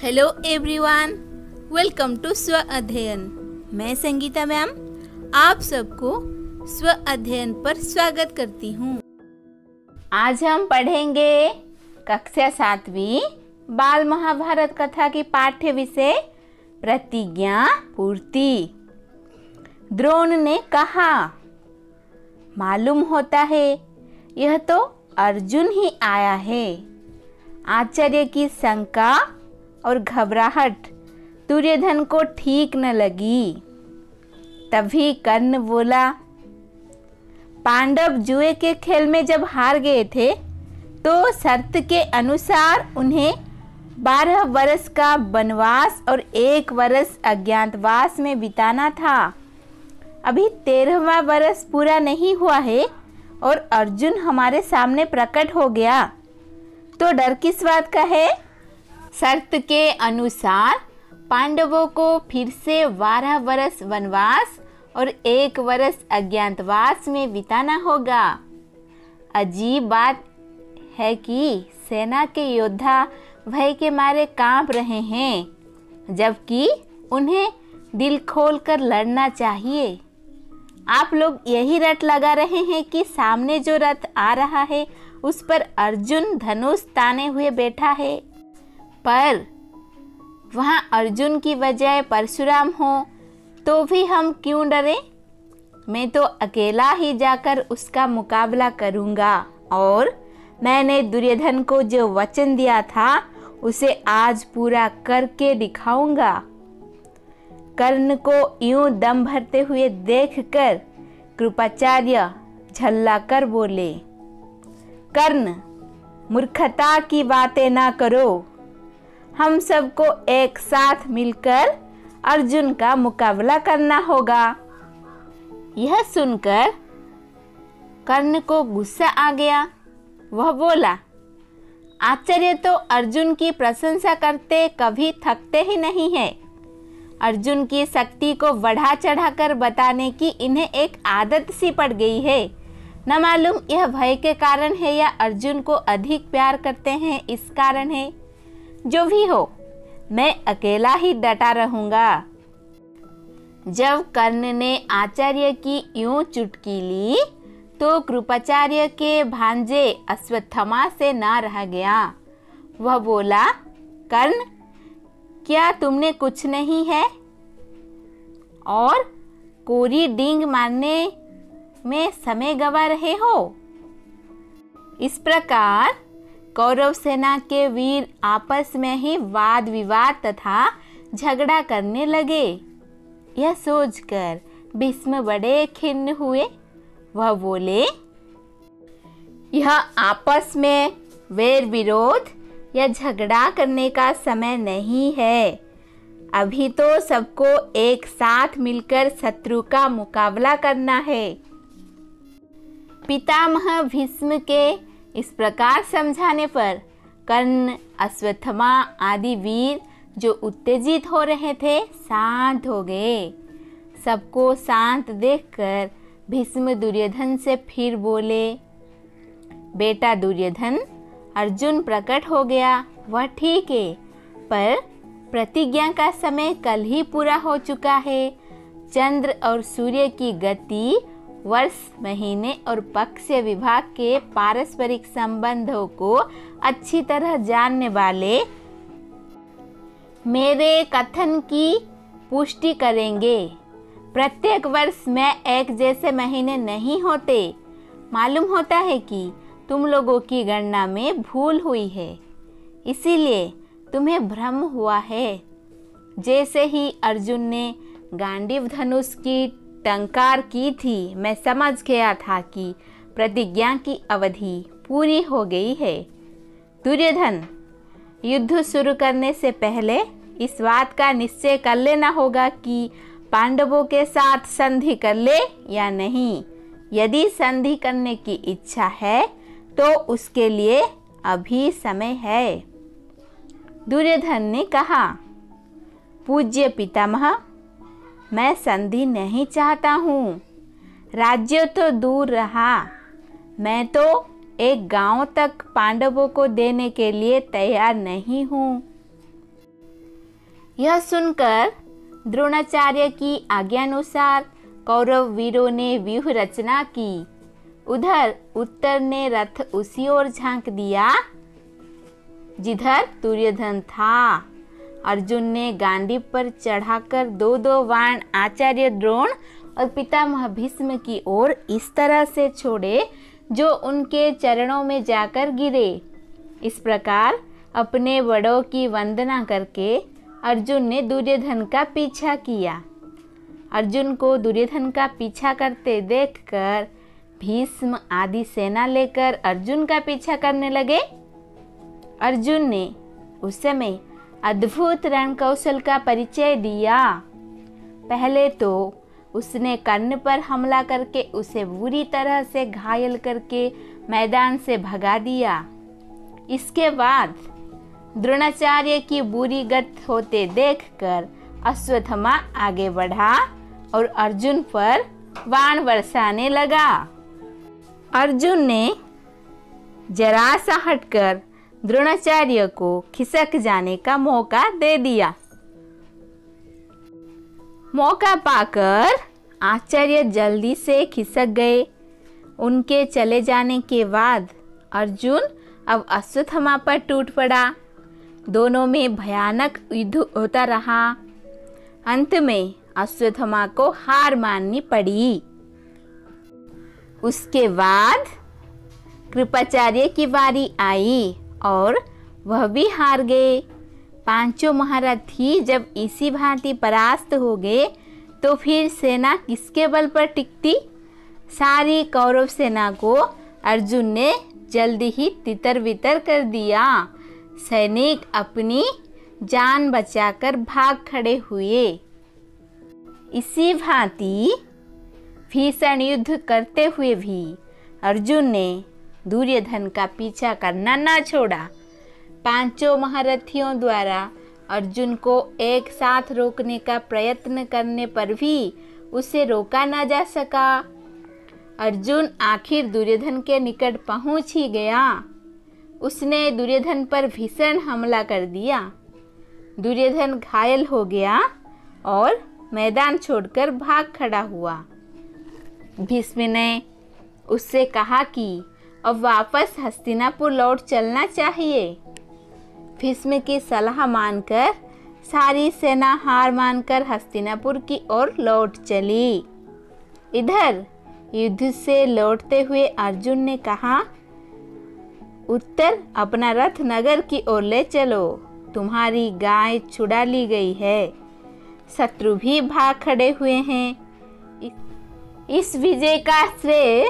Hello everyone, welcome to स्व अध्ययन। मैं संगीता मैम आप सबको स्व अध्ययन पर स्वागत करती हूँ। आज हम पढ़ेंगे कक्षा 7वीं बाल महाभारत कथा की पाठ्य विषय प्रतिज्ञा पूर्ति। द्रोण ने कहा, मालूम होता है यह तो अर्जुन ही आया है। आचार्य की शंका और घबराहट दुर्योधन को ठीक न लगी। तभी कर्ण बोला, पांडव जुए के खेल में जब हार गए थे तो शर्त के अनुसार उन्हें 12 वर्ष का वनवास और 1 वर्ष अज्ञातवास में बिताना था। अभी 13वां वर्ष पूरा नहीं हुआ है और अर्जुन हमारे सामने प्रकट हो गया, तो डर किस बात का है। शर्त के अनुसार पांडवों को फिर से 12 वर्ष वनवास और 1 वर्ष अज्ञातवास में बिताना होगा। अजीब बात है कि सेना के योद्धा भय के मारे कांप रहे हैं, जबकि उन्हें दिल खोलकर लड़ना चाहिए। आप लोग यही रट लगा रहे हैं कि सामने जो रथ आ रहा है उस पर अर्जुन धनुष ताने हुए बैठा है, पर वहाँ अर्जुन की बजाय परशुराम हो तो भी हम क्यों डरें। मैं तो अकेला ही जाकर उसका मुकाबला करूँगा और मैंने दुर्योधन को जो वचन दिया था उसे आज पूरा करके दिखाऊंगा। कर्ण को यूं दम भरते हुए देखकर कृपाचार्य झल्लाकर बोले, कर्ण, मूर्खता की बातें ना करो। हम सबको एक साथ मिलकर अर्जुन का मुकाबला करना होगा। यह सुनकर कर्ण को गुस्सा आ गया। वह बोला, आचार्य तो अर्जुन की प्रशंसा करते कभी थकते ही नहीं है। अर्जुन की शक्ति को बढ़ा चढ़ाकर बताने की इन्हें एक आदत सी पड़ गई है। न मालूम यह भय के कारण है या अर्जुन को अधिक प्यार करते हैं इस कारण है। जो भी हो, मैं अकेला ही डटा रहूंगा। जब कर्ण ने आचार्य की यूं चुटकी ली तो कृपाचार्य के भांजे अश्वत्थामा से ना रह गया। वह बोला, कर्ण, क्या तुमने कुछ नहीं है और कोरी डींग मारने में समय गवा रहे हो। इस प्रकार कौरव सेना के वीर आपस में ही वाद विवाद तथा झगड़ा करने लगे। यह सोचकर भीष्म बड़े खिन्न हुए। वह बोले, यह आपस में वैर विरोध या झगड़ा करने का समय नहीं है। अभी तो सबको एक साथ मिलकर शत्रु का मुकाबला करना है। पितामह भीष्म के इस प्रकार समझाने पर कर्ण, अश्वत्थामा आदि वीर जो उत्तेजित हो रहे थे शांत हो गए। सबको शांत देखकर भीष्म दुर्योधन से फिर बोले, बेटा दुर्योधन, अर्जुन प्रकट हो गया वह ठीक है, पर प्रतिज्ञा का समय कल ही पूरा हो चुका है। चंद्र और सूर्य की गति, वर्ष, महीने और पक्ष विभाग के पारस्परिक संबंधों को अच्छी तरह जानने वाले मेरे कथन की पुष्टि करेंगे। प्रत्येक वर्ष में एक जैसे महीने नहीं होते। मालूम होता है कि तुम लोगों की गणना में भूल हुई है, इसीलिए तुम्हें भ्रम हुआ है। जैसे ही अर्जुन ने गांडीव धनुष की टंकार की थी, मैं समझ गया था कि प्रतिज्ञा की अवधि पूरी हो गई है। दुर्योधन, युद्ध शुरू करने से पहले इस बात का निश्चय कर लेना होगा कि पांडवों के साथ संधि कर ले या नहीं। यदि संधि करने की इच्छा है तो उसके लिए अभी समय है। दुर्योधन ने कहा, पूज्य पितामह, मैं संधि नहीं चाहता हूँ। राज्य तो दूर रहा, मैं तो एक गांव तक पांडवों को देने के लिए तैयार नहीं हूँ। यह सुनकर द्रोणाचार्य की आज्ञानुसार कौरव वीरों ने व्यूह रचना की। उधर उत्तर ने रथ उसी ओर झांक दिया जिधर दुर्योधन था। अर्जुन ने गांडीव पर चढ़ाकर 2-2 बाण आचार्य द्रोण और पितामह भीष्म की ओर इस तरह से छोड़े जो उनके चरणों में जाकर गिरे। इस प्रकार अपने बड़ों की वंदना करके अर्जुन ने दुर्योधन का पीछा किया। अर्जुन को दुर्योधन का पीछा करते देखकर भीष्म आदि सेना लेकर अर्जुन का पीछा करने लगे। अर्जुन ने उस समय अद्भुत रण कौशल का परिचय दिया। पहले तो उसने कर्ण पर हमला करके उसे बुरी तरह से घायल करके मैदान से भगा दिया। इसके बाद द्रोणाचार्य की बुरी गत होते देखकर अश्वत्थामा आगे बढ़ा और अर्जुन पर बाण बरसाने लगा। अर्जुन ने जरा सा हटकर द्रोणाचार्य को खिसक जाने का मौका दे दिया। मौका पाकर आचार्य जल्दी से खिसक गए। उनके चले जाने के बाद अर्जुन अब अश्वत्थामा पर टूट पड़ा। दोनों में भयानक युद्ध होता रहा। अंत में अश्वत्थामा को हार माननी पड़ी। उसके बाद कृपाचार्य की बारी आई और वह भी हार गए। पांचों महारथी जब इसी भांति परास्त हो गए तो फिर सेना किसके बल पर टिकती। सारी कौरव सेना को अर्जुन ने जल्दी ही तितर बितर कर दिया। सैनिक अपनी जान बचाकर भाग खड़े हुए। इसी भांति भीषण युद्ध करते हुए भी अर्जुन ने दुर्योधन का पीछा करना न छोड़ा। पांचों महारथियों द्वारा अर्जुन को एक साथ रोकने का प्रयत्न करने पर भी उसे रोका न जा सका। अर्जुन आखिर दुर्योधन के निकट पहुंच ही गया। उसने दुर्योधन पर भीषण हमला कर दिया। दुर्योधन घायल हो गया और मैदान छोड़कर भाग खड़ा हुआ। भीष्म ने उससे कहा कि अब वापस हस्तिनापुर लौट चलना चाहिए। भीष्म की सलाह मानकर सारी सेना हार मानकर हस्तिनापुर की ओर लौट चली। इधर युद्ध से लौटते हुए अर्जुन ने कहा, उत्तर अपना रथ नगर की ओर ले चलो, तुम्हारी गाय छुड़ा ली गई है। शत्रु भी भाग खड़े हुए हैं। इस विजय का श्रेय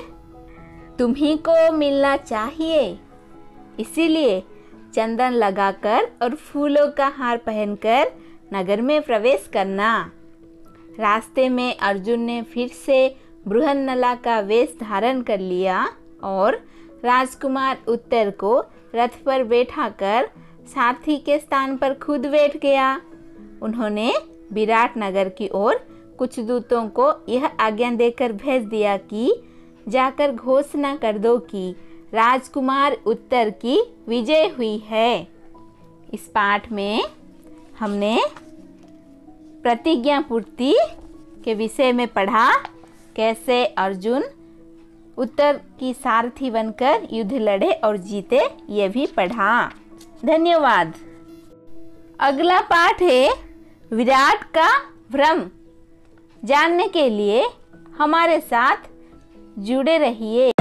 तुम्ही को मिलना चाहिए। इसीलिए चंदन लगाकर और फूलों का हार पहनकर नगर में प्रवेश करना। रास्ते में अर्जुन ने फिर से बृहन्नला का वेश धारण कर लिया और राजकुमार उत्तर को रथ पर बैठाकर सारथी के स्थान पर खुद बैठ गया। उन्होंने विराट नगर की ओर कुछ दूतों को यह आज्ञा देकर भेज दिया कि जाकर घोषणा कर दो कि राजकुमार उत्तर की विजय हुई है। इस पाठ में हमने प्रतिज्ञा पूर्ति के विषय में पढ़ा, कैसे अर्जुन उत्तर की सारथी बनकर युद्ध लड़े और जीते, ये भी पढ़ा। धन्यवाद। अगला पाठ है विराट का भ्रम। जानने के लिए हमारे साथ जुड़े रहिए।